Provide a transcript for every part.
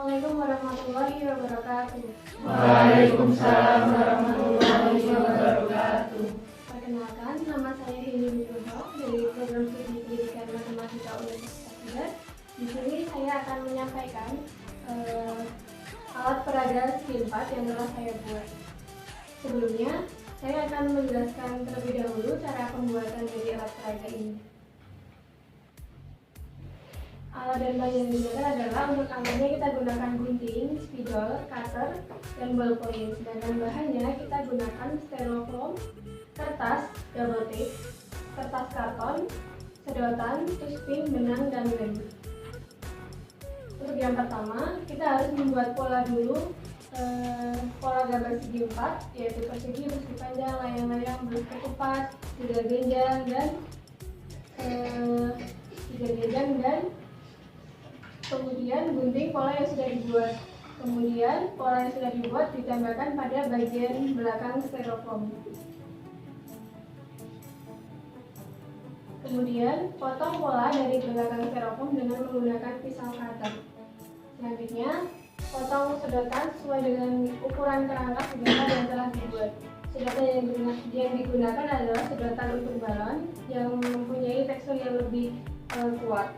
Assalamualaikum warahmatullahi wabarakatuh. Waalaikumsalam warahmatullahi wabarakatuh. Perkenalkan, nama saya Heni Nugroho dari Program Studi Pendidikan Matematika Universitas Tibet. Di sini saya akan menyampaikan alat peraga segi 4 yang telah saya buat. Sebelumnya, saya akan menjelaskan terlebih dahulu cara pembuatan dari alat peraga ini. Alat dan bahan yang digunakan adalah untuk awalnya kita gunakan gunting, spidol, cutter, dan ballpoint. Sedangkan bahannya kita gunakan styrofoam, kertas, double tape, kertas karton, sedotan, tuspin, benang, dan lem. Untuk yang pertama, kita harus membuat pola dulu, pola gambar segi 4, yaitu persegi, persegi panjang, layang-layang, berketupat, tiga genjang, dan kemudian gunting pola yang sudah dibuat. Kemudian pola yang sudah dibuat ditambahkan pada bagian belakang styrofoam. Kemudian potong pola dari belakang styrofoam dengan menggunakan pisau cutter. Selanjutnya potong sedotan sesuai dengan ukuran kerangka sedotan yang telah dibuat. Sedotan yang digunakan adalah sedotan untuk balon yang mempunyai tekstur yang lebih kuat.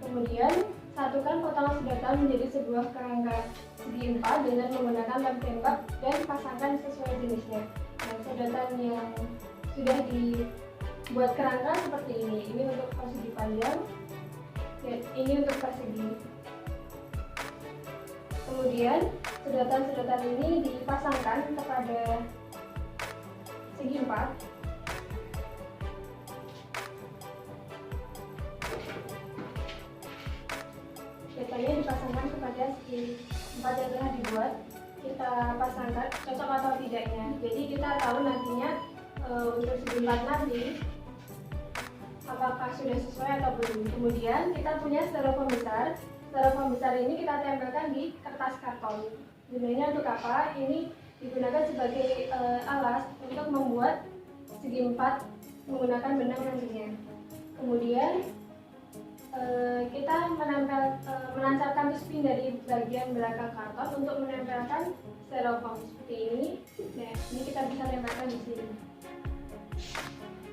Kemudian satukan potongan sedotan menjadi sebuah kerangka segi 4 dengan menggunakan lem tembak dan pasangkan sesuai jenisnya. Dan sedotan yang sudah dibuat kerangka seperti ini. Ini untuk persegi panjang, dan ini untuk persegi. Kemudian sedotan-sedotan ini dipasangkan kepada segi 4. Biasanya dipasangkan kepada segi 4 yang telah dibuat. Kita pasangkan cocok atau tidaknya. Jadi kita tahu nantinya untuk segi 4 nanti apakah sudah sesuai atau belum. Kemudian kita punya styrofoam besar. Styrofoam besar ini kita tempelkan di kertas karton. Gunanya untuk apa? Ini digunakan sebagai alas untuk membuat segi 4 menggunakan benang nantinya. Kemudian kita menancapkan tuspin dari bagian belakang karton untuk menempelkan styrofoam seperti ini. Nah, ini kita bisa tempelkan di sini.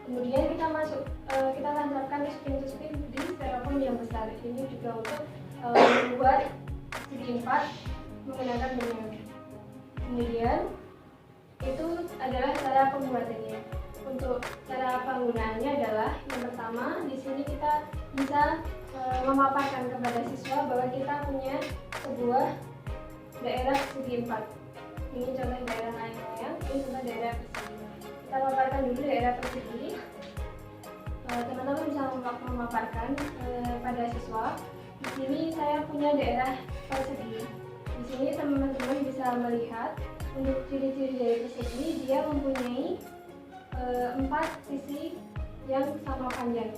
Kemudian kita tancapkan tuspin di styrofoam yang besar. Ini juga untuk membuat segi 4 menggunakan benang. Kemudian itu adalah cara pembuatannya. Untuk cara penggunaannya adalah yang pertama, di sini kita bisa memaparkan kepada siswa bahwa kita punya sebuah daerah segi 4. Ini contoh daerah layang-layang, ini contoh daerah persegi. Kita memaparkan dulu daerah persegi. Teman-teman bisa memaparkan pada siswa. Di sini saya punya daerah persegi. Di sini teman-teman bisa melihat untuk ciri-ciri dari persegi, dia mempunyai 4 sisi yang sama panjang.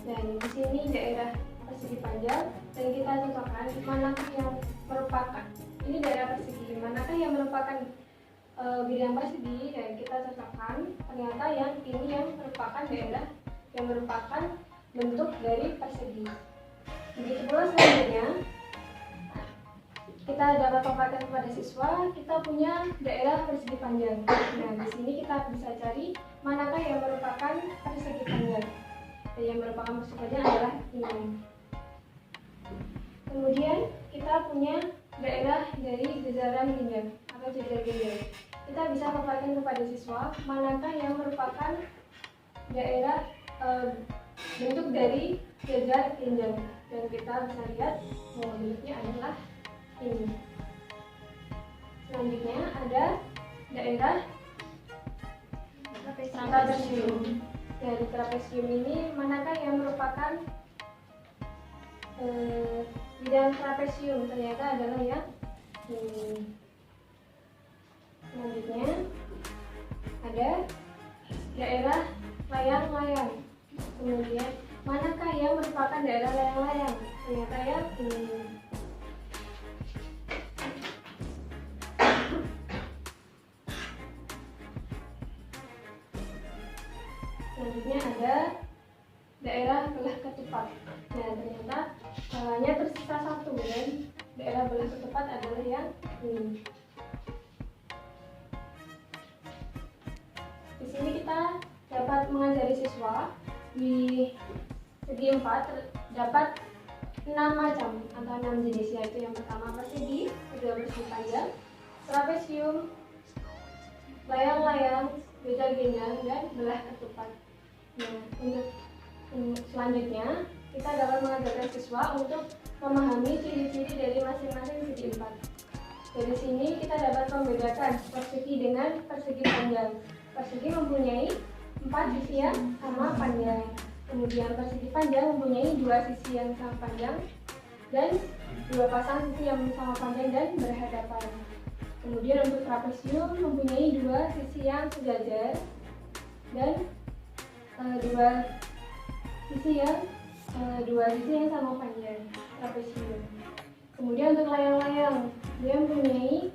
Dan di sini daerah persegi panjang, dan kita cocokkan manakah yang merupakan ini daerah persegi, manakah yang merupakan bidang persegi, dan kita cocokkan ternyata yang ini yang merupakan daerah yang merupakan bentuk dari persegi. Begitu pula selanjutnya kita dapat paparkan kepada siswa, kita punya daerah persegi panjang. Nah, di sini kita bisa cari manakah yang merupakan persegi panjang. Dan yang merupakan persegi panjang adalah ini. Kemudian kita punya daerah dari jajaran genjang atau jajar genjang. Kita bisa paparkan kepada siswa manakah yang merupakan daerah bentuk dari jajar genjang. Dan kita bisa lihat bahwa bentuknya adalah ini. Selanjutnya ada daerah trapesium. Dari trapesium ini manakah yang merupakan bidang trapesium? Ternyata adalah yang ini. Selanjutnya ada daerah layang-layang. Kemudian manakah yang merupakan daerah layang-layang? Ternyata yang ini. Selanjutnya ada daerah belah ketupat. Nah, ternyata hanya tersisa satu, dan daerah belah ketupat adalah yang ini. Di sini kita dapat mengajari siswa di segi 4 terdapat 6 macam atau 6 jenis, yaitu yang pertama persegi, kedua persegi panjang, trapesium, layang-layang, begal gendang, dan belah ketupat. Nah, untuk selanjutnya kita dapat mengajarkan siswa untuk memahami ciri-ciri dari masing-masing segi 4. Dari sini kita dapat membedakan persegi dengan persegi panjang. Persegi mempunyai 4 sisi yang sama panjang. Kemudian persegi panjang mempunyai 2 sisi yang sama panjang dan 2 pasang sisi yang sama panjang dan berhadapan. Kemudian untuk trapesium mempunyai 2 sisi yang sejajar dan 2 sisi yang sama panjang, trapesium. Kemudian untuk layang-layang, dia mempunyai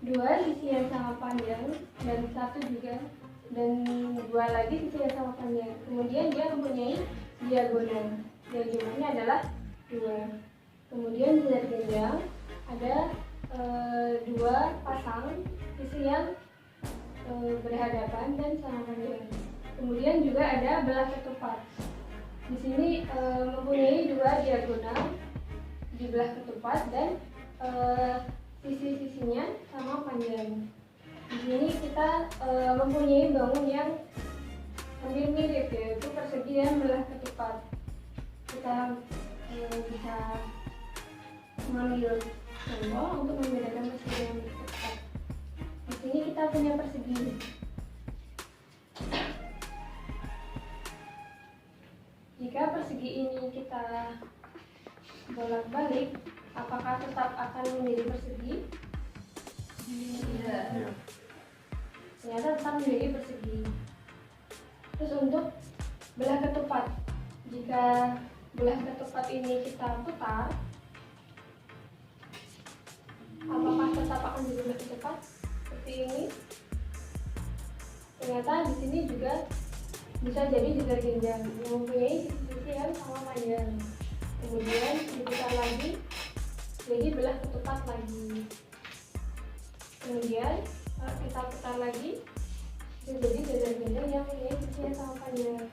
2 sisi yang sama panjang dan 2 lagi sisi yang sama panjang. Kemudian dia mempunyai diagonal dan jumlahnya adalah 2. Kemudian belah gendang ada 2 pasang sisi yang berhadapan dan sama panjang. Kemudian juga ada belah ketupat. Di sini mempunyai 2 diagonal di belah ketupat dan sisi-sisinya sama panjang. Di sini kita mempunyai bangun yang hampir mirip, yaitu persegi dan belah ketupat. Kita bisa mengambil contoh untuk membedakan persegi dan belah ketupat. Di sini kita punya persegi. Jika persegi ini kita bolak-balik, apakah tetap akan menjadi persegi? Tidak. Ternyata tetap menjadi persegi. Terus untuk belah ketupat, jika belah ketupat ini kita putar, apakah tetap akan menjadi belah ketupat seperti ini? Ternyata di sini juga bisa jadi begal gendang yang mempunyai sisi-sisi yang sama panjang. Kemudian diputar lagi jadi belah ketupat lagi. Kemudian kita putar lagi jadi begal gendang yang mempunyai sisi yang sama panjang.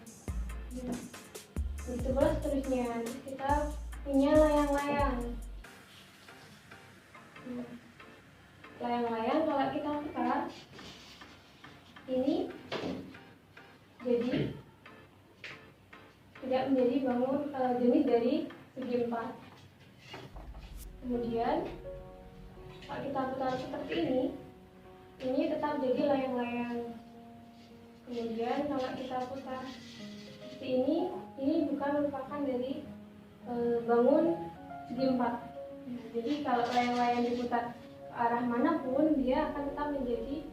Begitu pula seterusnya. Kita punya layang-layang. Layang-layang kalau kita putar ini jadi tidak menjadi bangun jenis dari segi 4. Kemudian kalau kita putar seperti ini tetap jadi layang-layang. Kemudian kalau kita putar seperti ini bukan merupakan dari bangun segi 4. Jadi kalau layang-layang diputar ke arah manapun, dia akan tetap menjadi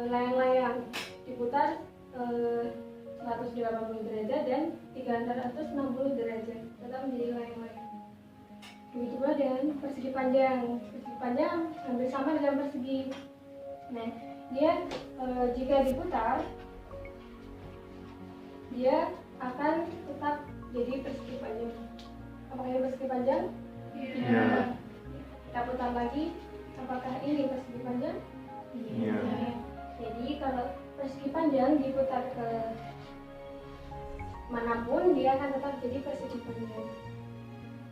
layang-layang. Diputar 180 derajat dan 360 derajat, tetap menjadi layang-layang. Begitu pula dengan persegi panjang. Persegi panjang hampir sama dengan persegi. Nah, dia jika diputar, dia akan tetap jadi persegi panjang. Apakah ini persegi panjang? Iya. Kita putar lagi, apakah ini persegi panjang? Iya. Jadi kalau persegi panjang diputar ke manapun, dia akan tetap jadi persegi panjang.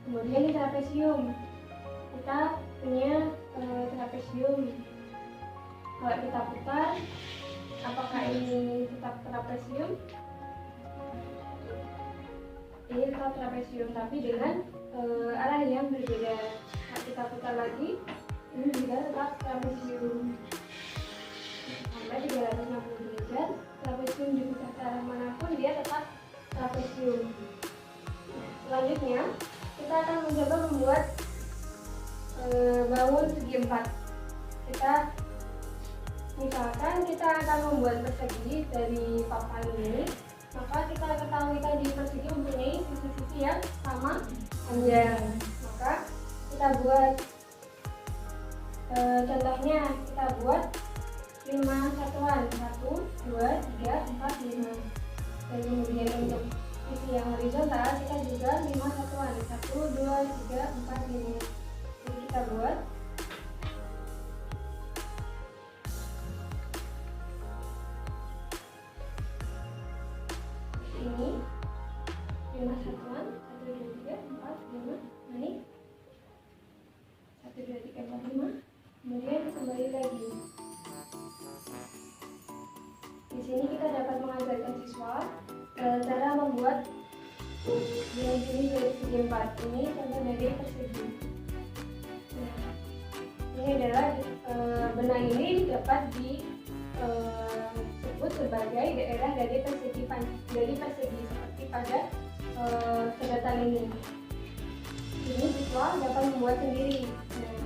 Kemudian di trapesium, kita punya trapesium. Kalau kita putar, apakah ini tetap trapesium? Ini tetap trapesium, tapi dengan arah yang berbeda. Nah, kita putar lagi, ini juga tetap trapesium. Sampai 360 derajat, trapesium diputar ke arah manapun, dia tetap trapesium. Selanjutnya, kita akan mencoba membuat bangun segi 4. Misalkan kita akan membuat persegi dari papan ini, maka kita ketahui tadi persegi mempunyai sisi-sisi yang sama panjang. Maka kita buat contohnya, kita buat 5 satuan, 1, 2, 3, 4, 5. Dan kemudian untuk sisi yang horizontal kita juga 5 satuan, 1, 2, 3, 4, 5. Jadi kita buat ini 5 satuan, 1, 2, 3, 4, 5, naik 1, 2, 3, 4, 5, kemudian kembali lagi. Di sini kita dapat mengajarkan siswa cara membuat benang ini dari segi 4. Ini contoh dari persegi. Nah, ini adalah benang ini dapat disebut sebagai daerah dari persegi seperti pada sedatan ini. Ini siswa dapat membuat sendiri. Nah,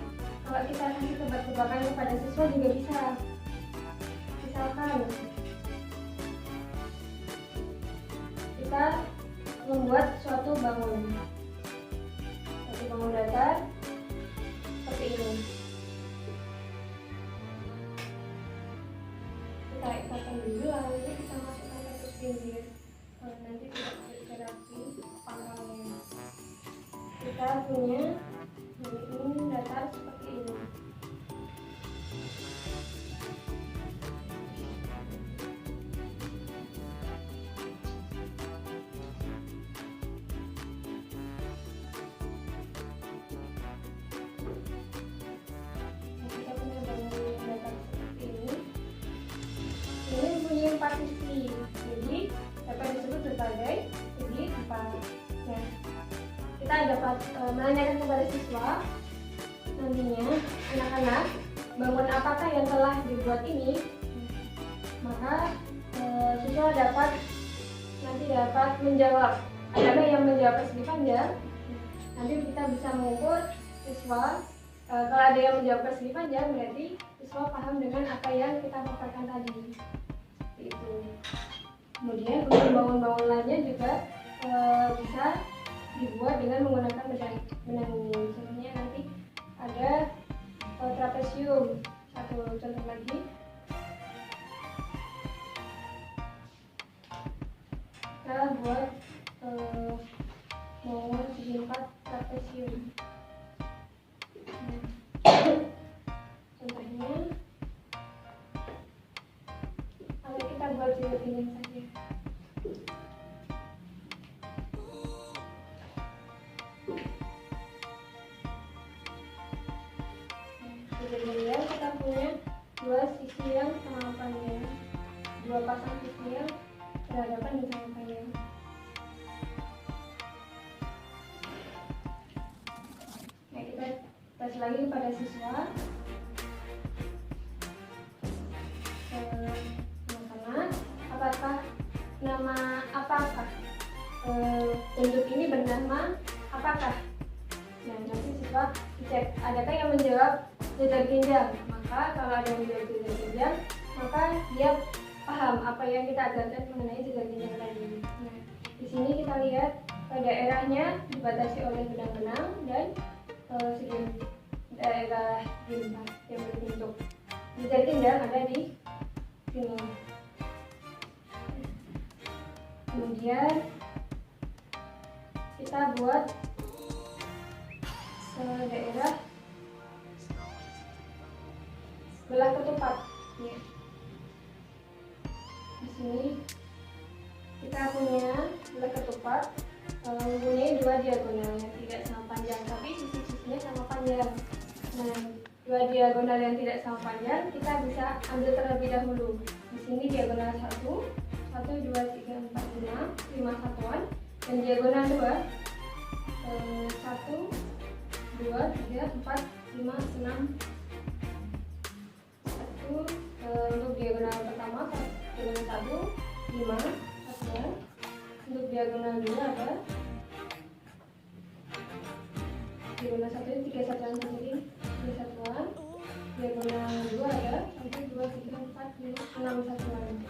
kalau kita kasih tebak-tebakan kepada siswa juga bisa. Misalkan kita membuat suatu bangun datar seperti ini. Kita ikatkan dulu, lalu kita masukkan ke pinggir. Nanti tidak rapi pangkalnya. Kita punya ini datar seperti ini. Ini mempunyai 4 sisi, jadi dapat disebut sebagai segi 4. Nah, kita dapat menanyakan kepada siswa nantinya, anak-anak, bangun apakah yang telah dibuat ini? Maka siswa dapat menjawab. Ada yang menjawab persegi panjang. Nanti kita bisa mengukur siswa. Kalau ada yang menjawab persegi panjang, berarti siswa paham dengan apa yang kita paparkan tadi. Seperti itu. Kemudian untuk bangun-bangun lainnya juga bisa dibuat dengan menggunakan benang ini. Contohnya nanti ada trapesium. Satu contoh lagi. Kita buat bangun segi 4 trapesium. Contohnya, kalau kita buat jilid saja. Jilid kita punya dua sisi yang sama panjang, dua pasang sisi yang berhadapan dan sama panjang. Nah, kita tes lagi kepada siswa. Apakah bentuk ini bernama apakah? Nah, nanti siswa dicek adakah yang menjawab jejer genjang. Maka kalau ada yang menjawab jejer genjang, maka dia paham apa yang kita ajarkan mengenai jejer genjang tadi. Nah, di sini kita lihat daerahnya dibatasi oleh benang-benang dan segi daerah limpas yang berbentuk jejer genjang ada di sini. Kemudian kita buat daerah belah ketupat. Ya. Di sini kita punya belah ketupat mempunyai dua diagonal yang tidak sama panjang, tapi sisi-sisinya sama panjang. Nah, dua diagonal yang tidak sama panjang kita bisa ambil terlebih dahulu. Di sini diagonal 1, 2, 3, 4, 5 satuan, dan diagonal 2 1, 2, 3, 4, 5, 6 untuk diagonal pertama diagonal 1, 5 satuan. Untuk diagonal 2 ada diagonal 1 3 satuan sendiri, 3 satuan. Diagonal 2 ada 1, 2, 3, 4, 5, 6 satuan.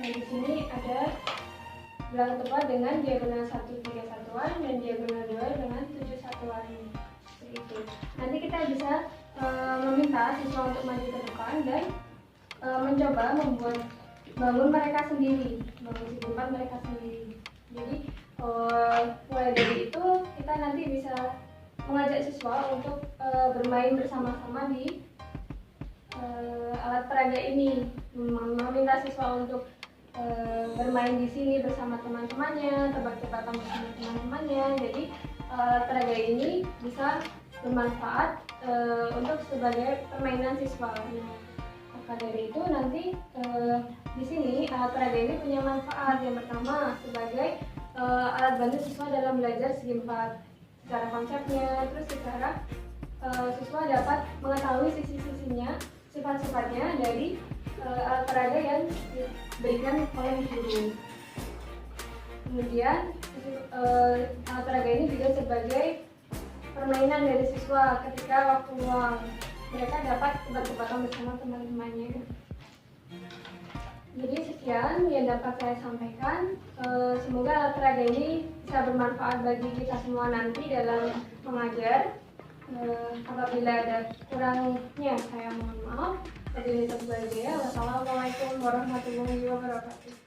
Nah, di sini ada bilangan tepat dengan diagonal 1 3 satuan dan diagonal 2 dengan 7 satuan. Seperti itu. Nanti kita bisa meminta siswa untuk maju ke depan dan mencoba membuat bangun mereka sendiri, bangun segi empat mereka sendiri. Jadi mulai dari itu kita nanti bisa mengajak siswa untuk bermain bersama-sama di alat peraga ini, meminta siswa untuk bermain di sini bersama teman-temannya, tebak-tebakan bersama teman-temannya. Jadi alat peraga ini bisa bermanfaat untuk sebagai permainan siswa. Maka dari itu nanti di sini alat peraga ini punya manfaat. Yang pertama sebagai alat bantu siswa dalam belajar segi empat secara konsepnya, terus secara siswa dapat mengetahui sisi-sisinya, sifat-sifatnya dari alat peraga yang diberikan oleh guru. Kemudian alat peraga ini juga sebagai permainan dari siswa ketika waktu luang. Mereka dapat tebak-tebakan bersama teman-temannya. Jadi sekian yang dapat saya sampaikan. Semoga alat peraga ini bisa bermanfaat bagi kita semua nanti dalam mengajar. Apabila ada kurangnya saya mohon maaf. Wassalamualaikum warahmatullahi wabarakatuh.